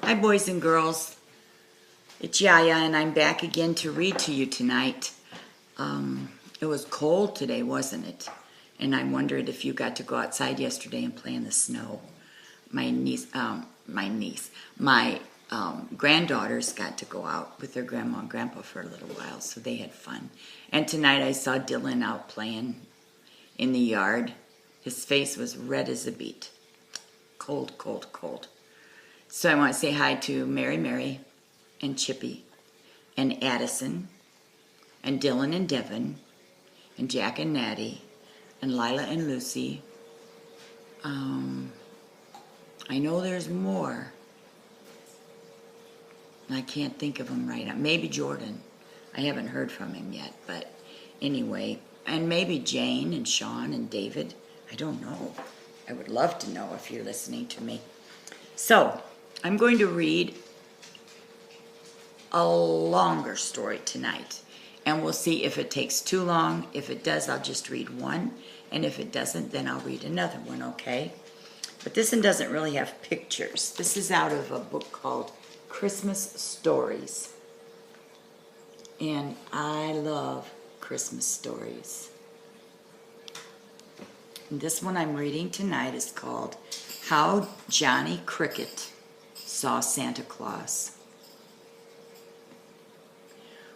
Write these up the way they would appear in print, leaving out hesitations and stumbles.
Hi, boys and girls. It's Yaya, and I'm back again to read to you tonight. It was cold today, wasn't it? And I wondered if you got to go outside yesterday and play in the snow. My granddaughters got to go out with their grandma and grandpa for a little while, so they had fun. And tonight I saw Dylan out playing in the yard. His face was red as a beet. Cold, cold, cold. So I want to say hi to Mary and Chippy and Addison and Dylan and Devin and Jack and Natty and Lila and Lucy. I know there's more. I can't think of them right now. Maybe Jordan. I haven't heard from him yet, but anyway. And maybe Jane and Sean and David. I don't know. I would love to know if you're listening to me. So, I'm going to read a longer story tonight. And we'll see if it takes too long. If it does, I'll just read one. And if it doesn't, then I'll read another one, okay? But this one doesn't really have pictures. This is out of a book called Christmas Stories. And I love Christmas stories. And this one I'm reading tonight is called How Johnny Cricket Saw Santa Claus.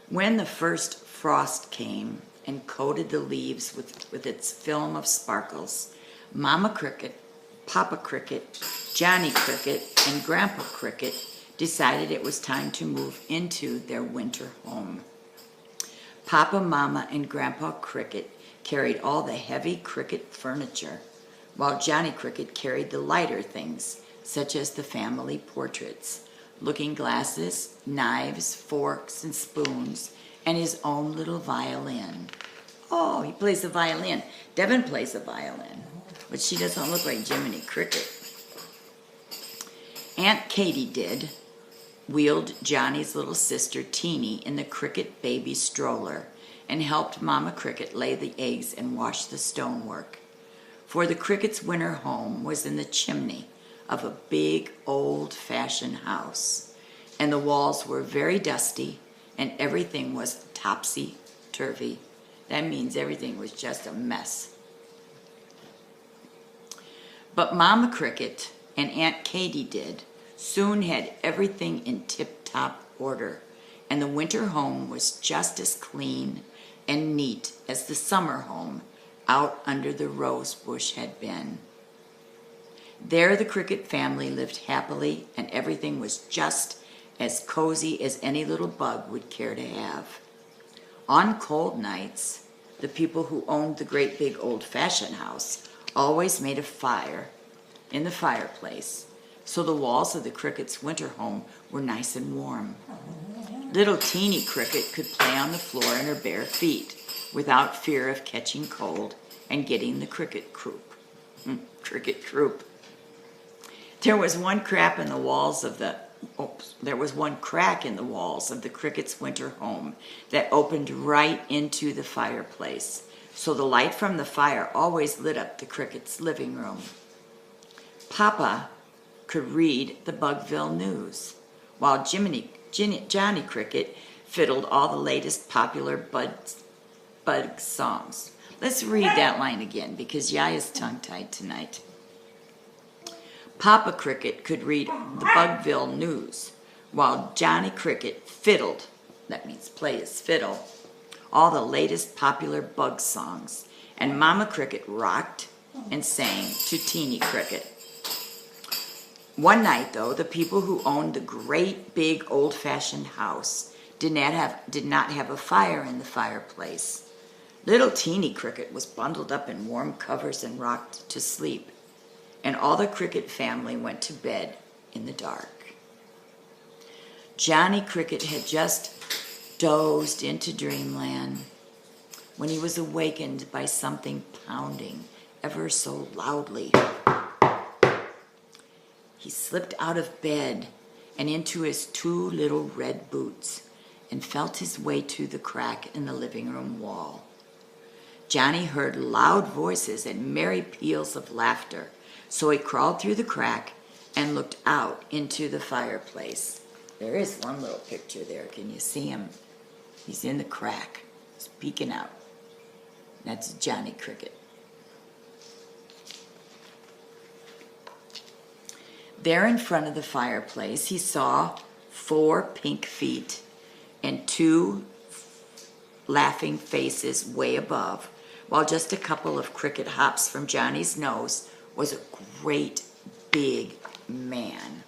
When the first frost came and coated the leaves with its film of sparkles, Mama Cricket, Papa Cricket, Johnny Cricket, and Grandpa Cricket decided it was time to move into their winter home. Papa, Mama, and Grandpa Cricket carried all the heavy cricket furniture, while Johnny Cricket carried the lighter things, such as the family portraits, looking glasses, knives, forks, and spoons, and his own little violin. Oh, he plays the violin. Devin plays the violin, but she doesn't look like Jiminy Cricket. Aunt Katy wheeled Johnny's little sister Teeny in the Cricket baby stroller and helped Mama Cricket lay the eggs and wash the stonework. For the Cricket's winter home was in the chimney of a big old-fashioned house, and the walls were very dusty and everything was topsy-turvy. That means everything was just a mess. But Mama Cricket and Aunt Katy soon had everything in tip-top order, and the winter home was just as clean and neat as the summer home out under the rose bush had been. There the Cricket family lived happily, and everything was just as cozy as any little bug would care to have. On cold nights, the people who owned the great big old-fashioned house always made a fire in the fireplace, so the walls of the Cricket's winter home were nice and warm. Little Teeny Cricket could play on the floor in her bare feet without fear of catching cold and getting the cricket croup. There was one crack in the walls of the Cricket's winter home that opened right into the fireplace, so the light from the fire always lit up the Cricket's living room. Papa could read the Bugville news, while Johnny Cricket fiddled all the latest popular bug songs. Let's read that line again, because Yaya's tongue-tied tonight. Papa Cricket could read the Bugville news, while Johnny Cricket fiddled, that means play his fiddle, all the latest popular bug songs, and Mama Cricket rocked and sang to Teeny Cricket. One night, though, the people who owned the great big old-fashioned house did not have a fire in the fireplace. Little Teeny Cricket was bundled up in warm covers and rocked to sleep, and all the Cricket family went to bed in the dark. Johnny Cricket had just dozed into dreamland when he was awakened by something pounding ever so loudly. He slipped out of bed and into his 2 little red boots and felt his way to the crack in the living room wall. Johnny heard loud voices and merry peals of laughter, so he crawled through the crack and looked out into the fireplace. There is one little picture there. Can you see him? He's in the crack. He's peeking out. That's Johnny Cricket. There in front of the fireplace, he saw 4 pink feet and 2 laughing faces way above, while just a couple of cricket hops from Johnny's nose was a great big man.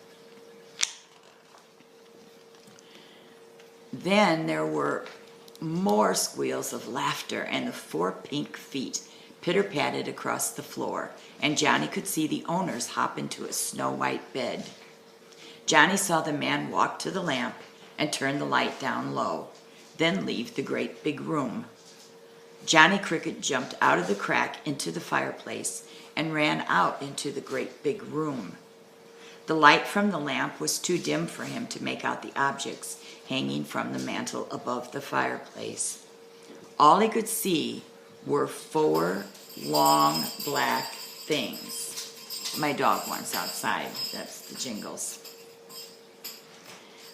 Then there were more squeals of laughter, and the 4 pink feet pitter-patted across the floor, and Johnny could see the owners hop into a snow-white bed. Johnny saw the man walk to the lamp and turn the light down low, then leave the great big room. Johnny Cricket jumped out of the crack into the fireplace and ran out into the great big room. The light from the lamp was too dim for him to make out the objects hanging from the mantel above the fireplace. All he could see were 4 long black things. My dog wants outside. That's the Jingles.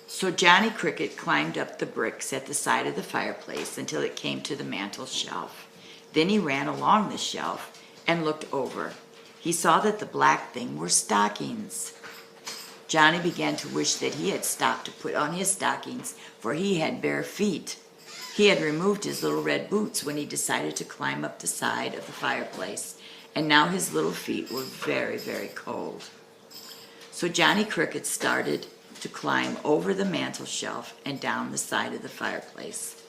So Johnny Cricket climbed up the bricks at the side of the fireplace until it came to the mantel shelf. Then he ran along the shelf and looked over. He saw that the black thing were stockings. Johnny began to wish that he had stopped to put on his stockings, for he had bare feet. He had removed his little red boots when he decided to climb up the side of the fireplace, and now his little feet were very, very cold. So Johnny Cricket started to climb over the mantel shelf and down the side of the fireplace.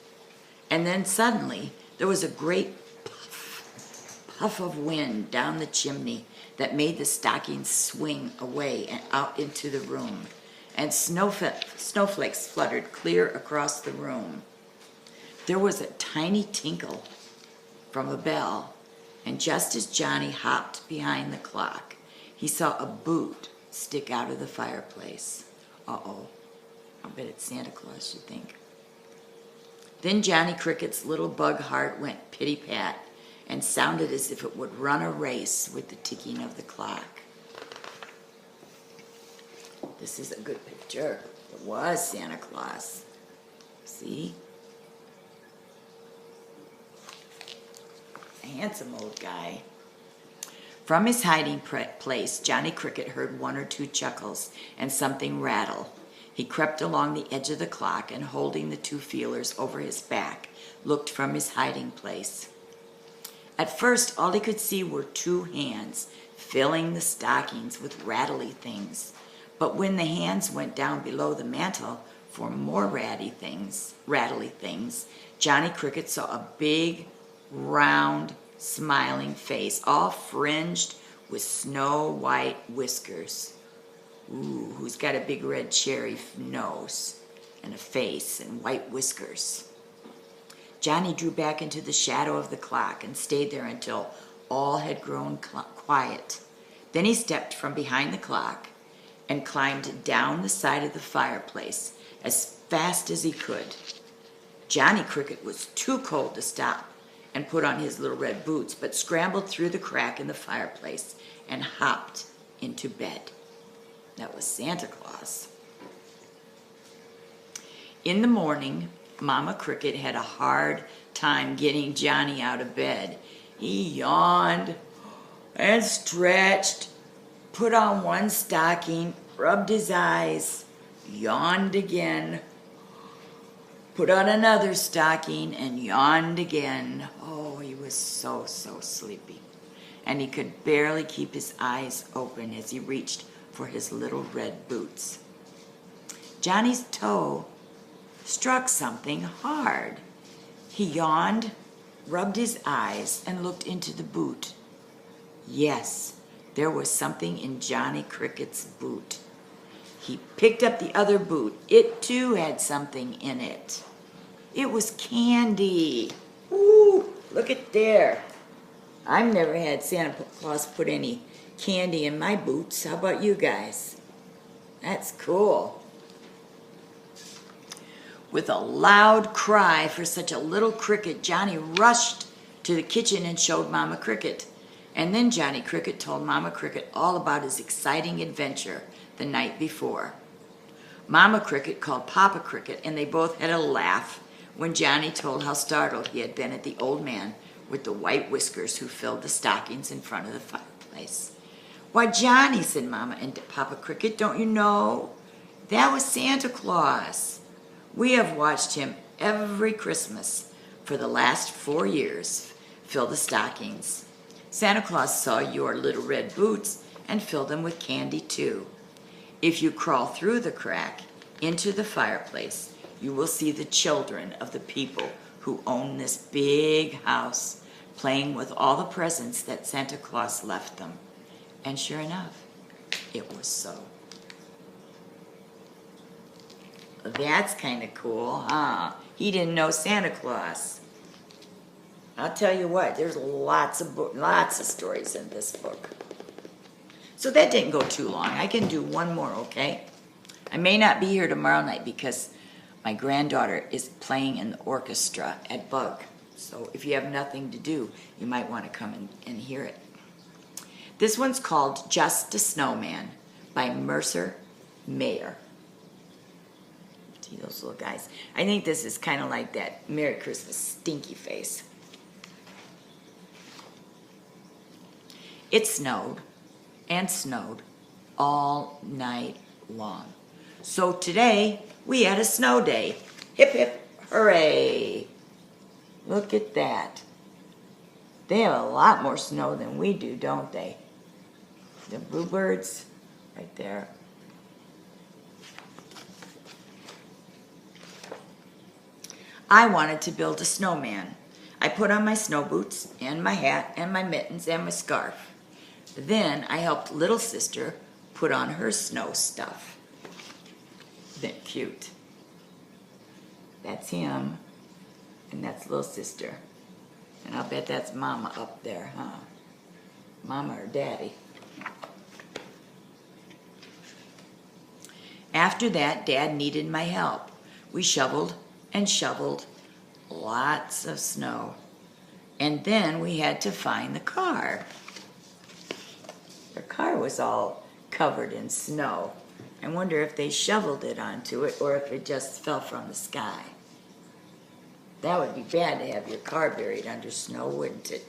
And then suddenly there was a great puff of wind down the chimney that made the stockings swing away and out into the room, and snowflakes fluttered clear across the room. There was a tiny tinkle from a bell, and just as Johnny hopped behind the clock, he saw a boot stick out of the fireplace. Uh-oh, I bet it's Santa Claus, you think. Then Johnny Cricket's little bug heart went pitty-pat and sounded as if it would run a race with the ticking of the clock. This is a good picture. It was Santa Claus. See? A handsome old guy. From his hiding place, Johnny Cricket heard 1 or 2 chuckles and something rattle. He crept along the edge of the clock and, holding the 2 feelers over his back, looked from his hiding place. At first, all he could see were 2 hands filling the stockings with rattly things. But when the hands went down below the mantel for more rattly things, Johnny Cricket saw a big, round, smiling face, all fringed with snow-white whiskers. Ooh, who's got a big red cherry nose and a face and white whiskers? Johnny drew back into the shadow of the clock and stayed there until all had grown quiet. Then he stepped from behind the clock and climbed down the side of the fireplace as fast as he could. Johnny Cricket was too cold to stop and put on his little red boots, but scrambled through the crack in the fireplace and hopped into bed. That was Santa Claus. In the morning, Mama Cricket had a hard time getting Johnny out of bed. He yawned and stretched, put on 1 stocking, rubbed his eyes, yawned again, put on another stocking, and yawned again. Oh, he was so sleepy. And he could barely keep his eyes open as he reached for his little red boots. Johnny's toe struck something hard. He yawned, rubbed his eyes, and looked into the boot. Yes, there was something in Johnny Cricket's boot. He picked up the other boot. It too had something in it. It was candy. Ooh, look at there. I've never had Santa Claus put any candy in my boots. How about you guys? That's cool. With a loud cry for such a little cricket, Johnny rushed to the kitchen and showed Mama Cricket. And then Johnny Cricket told Mama Cricket all about his exciting adventure the night before. Mama Cricket called Papa Cricket, and they both had a laugh when Johnny told how startled he had been at the old man with the white whiskers who filled the stockings in front of the fireplace. "Why, Johnny," said Mama and Papa Cricket, "don't you know? That was Santa Claus. We have watched him every Christmas for the last 4 years fill the stockings. Santa Claus saw your little red boots and filled them with candy too. If you crawl through the crack into the fireplace, you will see the children of the people who own this big house playing with all the presents that Santa Claus left them." And sure enough, it was so. That's kind of cool, huh? He didn't know Santa Claus. I'll tell you what, there's lots of stories in this book. So that didn't go too long. I can do one more, okay? I may not be here tomorrow night because my granddaughter is playing in the orchestra at Bug. So if you have nothing to do, you might want to come and hear it. This one's called Just a Snowman by Mercer Mayer. See those little guys? I think this is kind of like that Merry Christmas stinky face. It snowed and snowed all night long. So today we had a snow day. Hip hip hooray. Look at that. They have a lot more snow than we do, don't they? The bluebirds right there. I wanted to build a snowman. I put on my snow boots and my hat and my mittens and my scarf. Then I helped little sister put on her snow stuff. Isn't that cute? That's him, and that's little sister. And I'll bet that's Mama up there, huh? Mama or Daddy. After that, Dad needed my help. We shoveled and shoveled lots of snow. And then we had to find the car. Their car was all covered in snow. I wonder if they shoveled it onto it or if it just fell from the sky. That would be bad to have your car buried under snow, wouldn't it?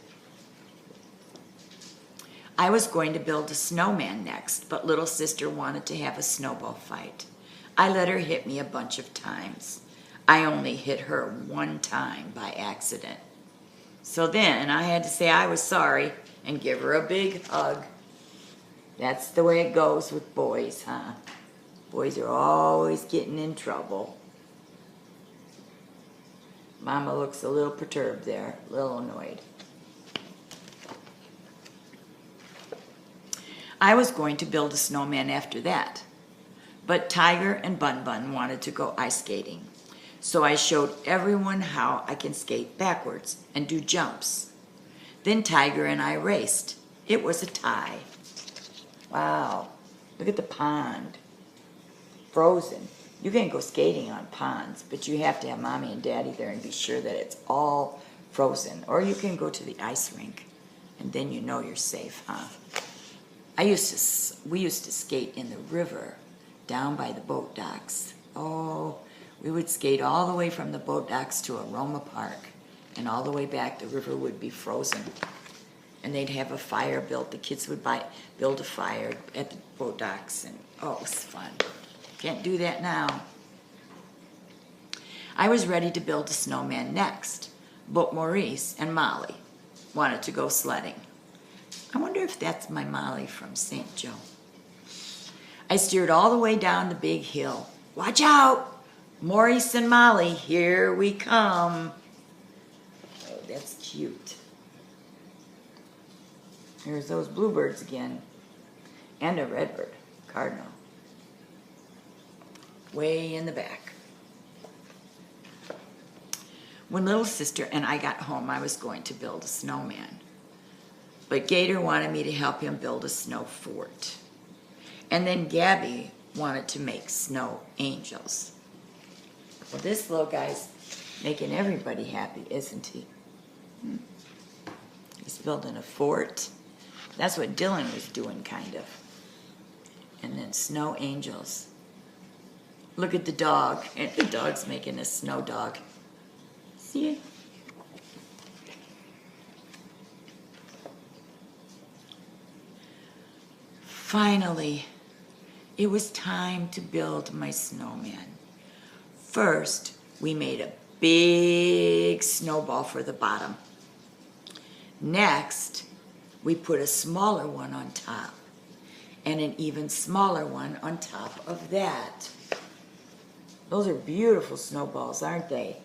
I was going to build a snowman next, but little sister wanted to have a snowball fight. I let her hit me a bunch of times. I only hit her one time by accident. So then I had to say I was sorry and give her a big hug. That's the way it goes with boys, huh? Boys are always getting in trouble. Mama looks a little perturbed there, a little annoyed. I was going to build a snowman after that, but Tiger and Bun Bun wanted to go ice skating. So I showed everyone how I can skate backwards and do jumps. Then Tiger and I raced. It was a tie. Wow, look at the pond. Frozen. You can go skating on ponds, but you have to have Mommy and Daddy there and be sure that it's all frozen. Or you can go to the ice rink, and then you know you're safe, huh? We used to skate in the river down by the boat docks. Oh, we would skate all the way from the boat docks to Aroma Park, and all the way back the river would be frozen. And they'd have a fire built. The kids would build a fire at the boat docks, and oh, it was fun. Can't do that now. I was ready to build a snowman next, but Maurice and Molly wanted to go sledding. I wonder if that's my Molly from St. Joe. I steered all the way down the big hill. Watch out! Maurice and Molly, here we come. Oh, that's cute. Here's those bluebirds again. And a redbird, cardinal. Way in the back. When little sister and I got home, I was going to build a snowman. But Gator wanted me to help him build a snow fort. And then Gabby wanted to make snow angels. Well, this little guy's making everybody happy, isn't he? He's building a fort. That's what Dylan was doing, kind of. And then snow angels. Look at the dog. And the dog's making a snow dog. See it? Finally, it was time to build my snowman. First, we made a big snowball for the bottom. Next, we put a smaller one on top and an even smaller one on top of that. Those are beautiful snowballs, aren't they?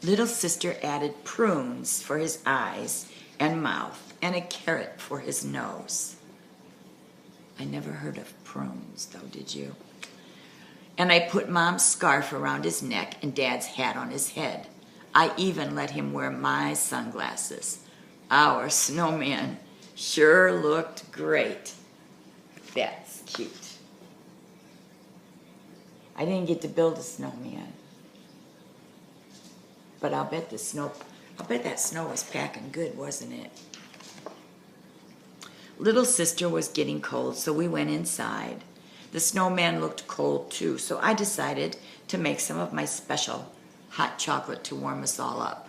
Little sister added prunes for his eyes and mouth and a carrot for his nose. I never heard of prunes, though, did you? And I put Mom's scarf around his neck and Dad's hat on his head. I even let him wear my sunglasses. Our snowman sure looked great. That's cute. I didn't get to build a snowman, but I'll bet that snow was packing good, wasn't it? Little sister was getting cold, so we went inside. The snowman looked cold too, so I decided to make some of my special hot chocolate to warm us all up.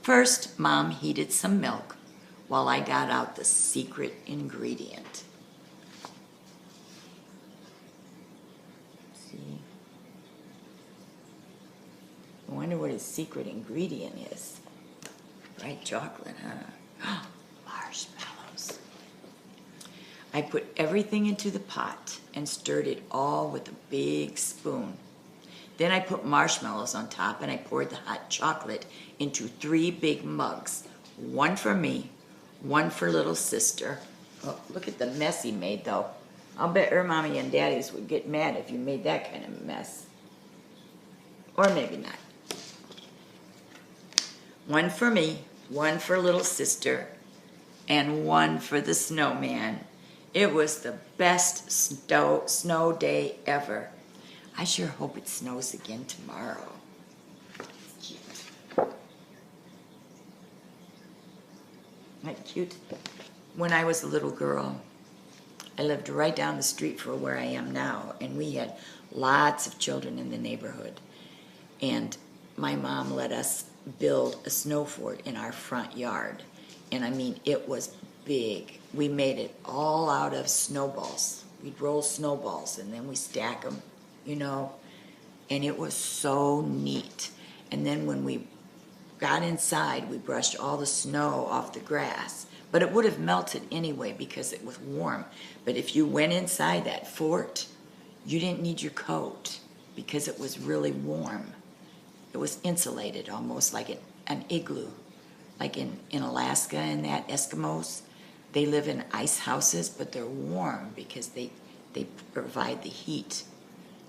First, Mom heated some milk while I got out the secret ingredient. See? I wonder what his secret ingredient is. Bright chocolate, huh? Marshmallows. I put everything into the pot and stirred it all with a big spoon. Then I put marshmallows on top and I poured the hot chocolate into 3 big mugs. One for me, one for little sister. Oh, look at the mess he made, though. I'll bet her mommy and daddies would get mad if you made that kind of mess. Or maybe not. One for me, one for little sister, and one for the snowman. It was the best snow day ever. I sure hope it snows again tomorrow. It's cute. Isn't that cute? When I was a little girl, I lived right down the street from where I am now, and we had lots of children in the neighborhood. And my mom let us build a snow fort in our front yard. And I mean, it was big. We made it all out of snowballs. We'd roll snowballs and then we stack them, you know, and it was so neat. And then when we got inside, we brushed all the snow off the grass, but it would have melted anyway because it was warm. But if you went inside that fort, you didn't need your coat because it was really warm. It was insulated, almost like an igloo. Like in Alaska and that, Eskimos, they live in ice houses, but they're warm because they provide the heat.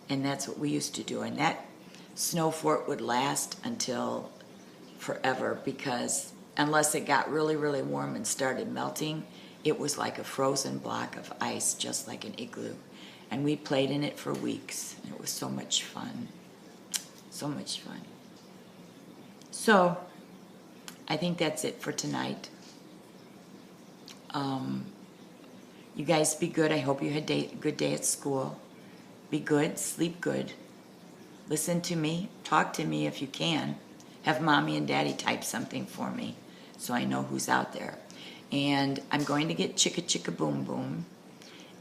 And that's what we used to do. And that snow fort would last until forever because unless it got really, really warm and started melting, it was like a frozen block of ice, just like an igloo. And we played in it for weeks. And it was so much fun. So much fun. So, I think that's it for tonight. You guys be good. I hope you had a good day at school. Be good. Sleep good. Listen to me. Talk to me if you can. Have Mommy and Daddy type something for me so I know who's out there. And I'm going to get Chicka Chicka Boom Boom.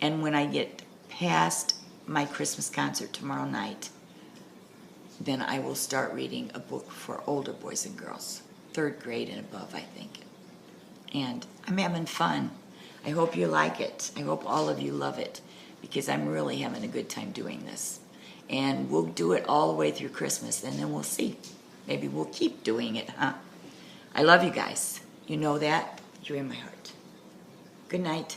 And when I get past my Christmas concert tomorrow night, then I will start reading a book for older boys and girls. 3rd grade and above, I think. And I'm having fun. I hope you like it. I hope all of you love it because I'm really having a good time doing this. And we'll do it all the way through Christmas and then we'll see. Maybe we'll keep doing it, huh? I love you guys. You know that. You're in my heart. Good night.